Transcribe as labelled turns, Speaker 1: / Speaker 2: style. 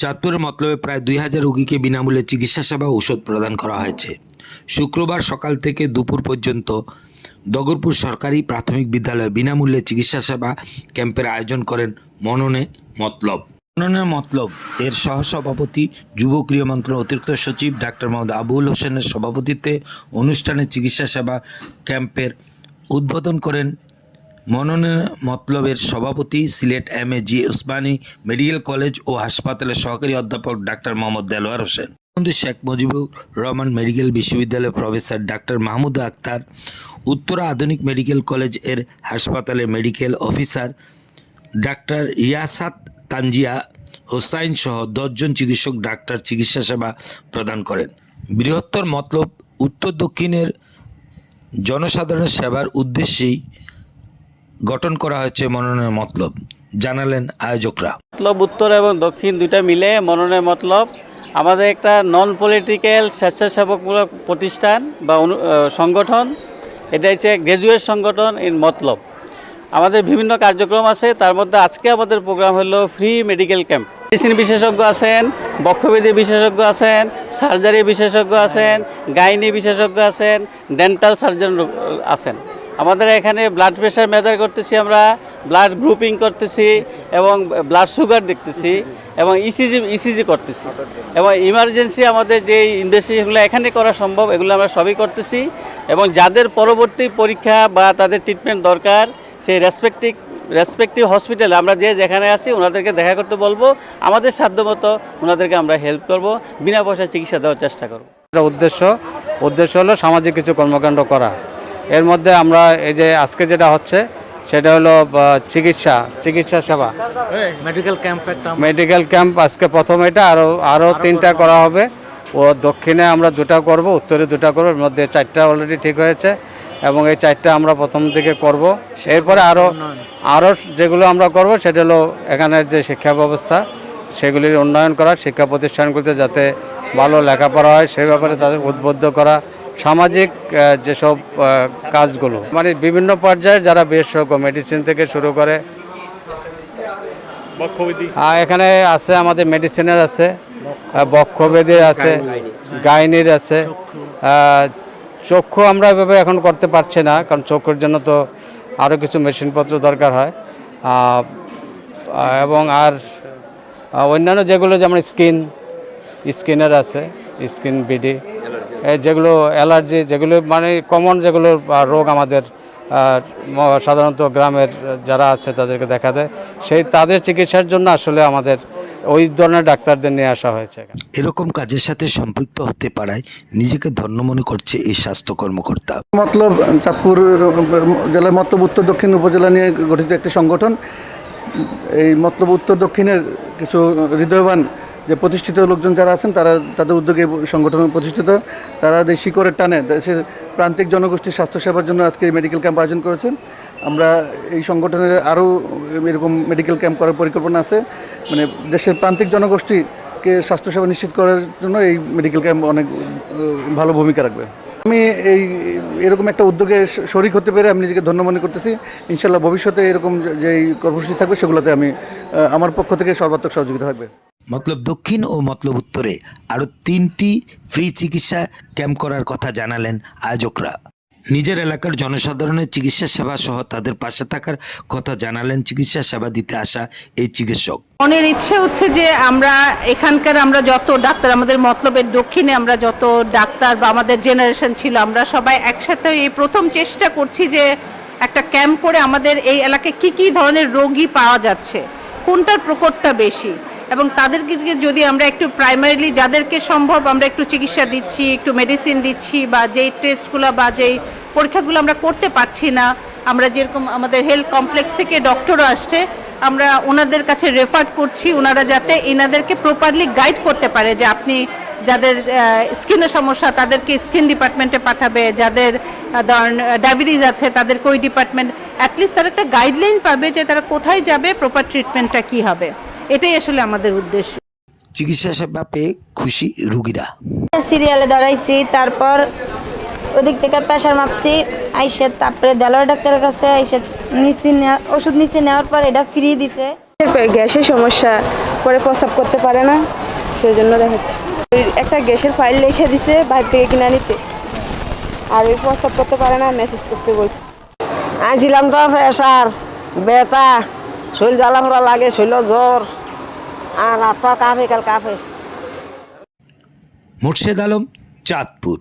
Speaker 1: চাঁদপুরের মতলবে প্রায় 2000 রোগীকে বিনামূল্যে চিকিৎসা সেবা ও ওষুধ প্রদান করা হয়েছে। শুক্রবার সকাল থেকে দুপুর পর্যন্ত ডগরপুর সরকারি প্রাথমিক বিদ্যালয়ে বিনামূল্যে চিকিৎসা সেবা ক্যাম্পের আয়োজন করেন মননে মতলব। মননে মতলব এর সহসভাপতি যুব ক্রীড়া মন্ত্রণালয়ের অতিরিক্ত সচিব ডাক্তার মোহাম্মদ আবুল হোসেনের সভাপতিত্বে অনুষ্ঠানে চিকিৎসা সেবা ক্যাম্পের উদ্বোধন করেন মননে মতলবের সভাপতি সিলেট এম.এ.জি. উসমানী মেডিকেল কলেজ ও হাসপাতালের সহকারী অধ্যাপক ডাক্তার মোহাম্মদ দেলোয়ার হোসেন, শেখ মুজিবুর রহমান মেডিকেল বিশ্ববিদ্যালয়ের প্রফেসর ডাক্তার মাহমুদ আক্তার, উত্তরা আধুনিক মেডিকেল কলেজ এর হাসপাতালের medical officer doctor Riasat তানজিয়া Hossain সহ 10 জন চিকিৎসক ডাক্তার চিকিৎসা সেবা প্রদান করেন। বৃহত্তর মতলব উত্তর দক্ষিণের জনসাধারণের সেবার উদ্দেশ্যেই গঠন করা হয়েছে মননে মতলব, জানালেন আয়োজকরা।
Speaker 2: মতলব উত্তর এবং দক্ষিণ দুইটা মিলে মননে মতলব আমাদের একটা নন পলিটিক্যাল স্বেচ্ছাসেবকমূলক প্রতিষ্ঠান বা সংগঠন। এটা হচ্ছে গ্র্যাজুয়েট সংগঠন ইন মতলব। আমাদের বিভিন্ন কার্যক্রম আছে, তার মধ্যে আজকে আমাদের প্রোগ্রাম হলো ফ্রি মেডিকেল ক্যাম্প। মেডিসিন বিশেষজ্ঞ আছেন, বক্ষব্যাধি বিশেষজ্ঞ আছেন, সার্জারি বিশেষজ্ঞ আছেন, গাইনি বিশেষজ্ঞ আছেন, ডেন্টাল সার্জন আছেন। আমাদের এখানে ব্লাড প্রেশার মেজার করতেছি, আমরা ব্লাড গ্রুপিং করতেছি এবং ব্লাড সুগার দেখতেছি এবং ইসিজি করতেছি এবং ইমার্জেন্সি আমাদের যে ইনভেস্টিগেশনগুলো এখানে করা সম্ভব এগুলো আমরা সবই করতেছি। এবং যাদের পরবর্তী পরীক্ষা বা তাদের ট্রিটমেন্ট দরকার সেই রেসপেক্টিভ হসপিটালে আমরা যেখানে আছি ওনাদেরকে দেখা করতে বলবো, আমাদের সাধ্যমতো ওনাদেরকে আমরা হেল্প করব, বিনা পয়সায় চিকিৎসা দেওয়ার চেষ্টা করব।
Speaker 3: উদ্দেশ্য হলো সামাজিক কিছু কর্মকাণ্ড করা। এর মধ্যে আমরা এই যে আজকে যেটা হচ্ছে সেটা হলো চিকিৎসা সেবা মেডিকেল ক্যাম্প আজকে প্রথম, এটা আরও 3টা করা হবে। ও দক্ষিণে আমরা 2টা করব, উত্তরে 2টা করব, এর মধ্যে 4টা অলরেডি ঠিক হয়েছে এবং এই 4টা আমরা প্রথম দিকে করব। এরপরে আরও যেগুলো আমরা করব সেটা হলো এখানের যে শিক্ষা ব্যবস্থা সেগুলির উন্নয়ন করা, শিক্ষা প্রতিষ্ঠানগুলোতে যাতে ভালো লেখাপড়া হয় সেই ব্যাপারে তাদের উদ্বুদ্ধ করা, সামাজিক যেসব কাজগুলো মানে বিভিন্ন পর্যায়ে যারা বিশেষজ্ঞ মেডিসিন থেকে শুরু করে এখানে আছে, আমাদের মেডিসিনের আছে, বক্ষব্যাধির আছে, গাইনির আছে, চক্ষু আমরা এভাবে এখন করতে পারছি না কারণ চক্ষুর জন্য তো আরও কিছু মেশিনপত্র দরকার হয় এবং আর অন্যান্য যেগুলো যেমন স্কিনের আছে, স্কিন বিডি, যেগুলো অ্যালার্জি, যেগুলো মানে কমন যেগুলো রোগ আমাদের সাধারণত গ্রামের যারা আছে তাদেরকে দেখা দেয়, তাদের চিকিৎসার জন্য আসলে আমাদের ওই ধরনের ডাক্তারদের নিয়ে আসা হয়েছে।
Speaker 1: এরকম কাজের সাথে সম্পৃক্ত হতে পারায় নিজেকে ধন্য মনে করছে এই স্বাস্থ্য কর্মকর্তা।
Speaker 4: মতলব চাঁদপুর জেলার মতলব উত্তর দক্ষিণ উপজেলা নিয়ে গঠিত একটি সংগঠন। এই মতলব উত্তর দক্ষিণের কিছু হৃদয়বান যে প্রতিষ্ঠিত লোকজন যারা আছেন তাদের উদ্যোগে সংগঠন প্রতিষ্ঠিত। তারা দেশ শিকড়ের টানে দেশের প্রান্তিক জনগোষ্ঠীর স্বাস্থ্যসেবার জন্য আজকে মেডিকেল ক্যাম্প আয়োজন করেছেন। আমরা এই সংগঠনের আরও এরকম মেডিকেল ক্যাম্প করার পরিকল্পনা আছে। মানে দেশের প্রান্তিক জনগোষ্ঠীকে স্বাস্থ্যসেবা নিশ্চিত করার জন্য এই মেডিকেল ক্যাম্প অনেক ভালো ভূমিকা রাখবে। আমি এরকম একটা উদ্যোগে শরিক হতে পেরে আমি নিজেকে ধন্য মনে করতেছি। ইনশাল্লাহ ভবিষ্যতে এরকম যে কর্মসূচি থাকবে সেগুলোতে আমি আমার পক্ষ থেকে সর্বাত্মক সহযোগিতা থাকবে।
Speaker 1: মতলব দক্ষিণ ও মতলব উত্তরে আরও 3টি ফ্রি চিকিৎসা ক্যাম্প করার কথা জানালেন আয়োজকরা। নিজের এলাকার জনসাধারণের চিকিৎসা সেবা সহ তাদের পাশে থাকার কথা জানালেন চিকিৎসা সেবা দিতে আসা এই চিকিৎসক।
Speaker 5: মনের ইচ্ছে হচ্ছে যে আমরা যত ডাক্তার আমাদের মতলবের দক্ষিণে আমরা যত ডাক্তার বা আমাদের জেনারেশন ছিল আমরা সবাই একসাথে এই প্রথম চেষ্টা করছি যে একটা ক্যাম্প করে আমাদের এই এলাকায় কি ধরনের রোগী পাওয়া যাচ্ছে, কোনটার প্রকোপটা বেশি এবং তাদেরকে যদি আমরা একটু প্রাইমারিলি যাদেরকে সম্ভব আমরা একটু চিকিৎসা দিচ্ছি, একটু মেডিসিন দিচ্ছি বা যেই টেস্টগুলো বা যেই পরীক্ষাগুলো আমরা করতে পারছি না, আমরা যেরকম আমাদের হেলথ কমপ্লেক্স থেকে ডক্টরও আসছে আমরা ওনাদের কাছে রেফার করছি, ওনারা যাতে এনাদেরকে প্রপারলি গাইড করতে পারে যে আপনি যাদের স্কিনের সমস্যা তাদেরকে স্কিন ডিপার্টমেন্টে পাঠাবে, যাদের ধরেন ডায়াবেটিস আছে তাদেরকে ওই ডিপার্টমেন্ট, অ্যাটলিস্ট তারা একটা গাইডলাইন পাবে যে তারা কোথায় যাবে, প্রপার ট্রিটমেন্টটা কী হবে। এটাই আসলে আমাদের উদ্দেশ্য।
Speaker 1: চিকিৎসা সেবা পেয়ে খুশি রোগীরা।
Speaker 6: সিরিয়ালে দাঁড়াইছি, তারপর ওদিক থেকে প্রেশার মাপছি, আইসে তারপরে দেলোয়ার ডাক্তারের কাছে আইসে ওষুধ নিচে নেওয়ার পর এটা ফ্রি দিছে।
Speaker 7: গ্যাসের সমস্যা, পরে প্রস্রাব করতে পারে না, সেই জন্য দেখাচ্ছে। একটা গ্যাসের ফাইল লিখে দিছে বাইরে থেকে কিনে নিতে, আর ওই প্রস্রাব করতে পারে না, মেসেজ করতে বলছে।
Speaker 8: আনছিলাম তো প্রেশার, ব্যথা, শরীর জ্বালা ফোড়া লাগে, শরীর জ্বর, আর রাত কাফে কাল কাফে।
Speaker 1: মোর্শেদ আলম, চাঁদপুর।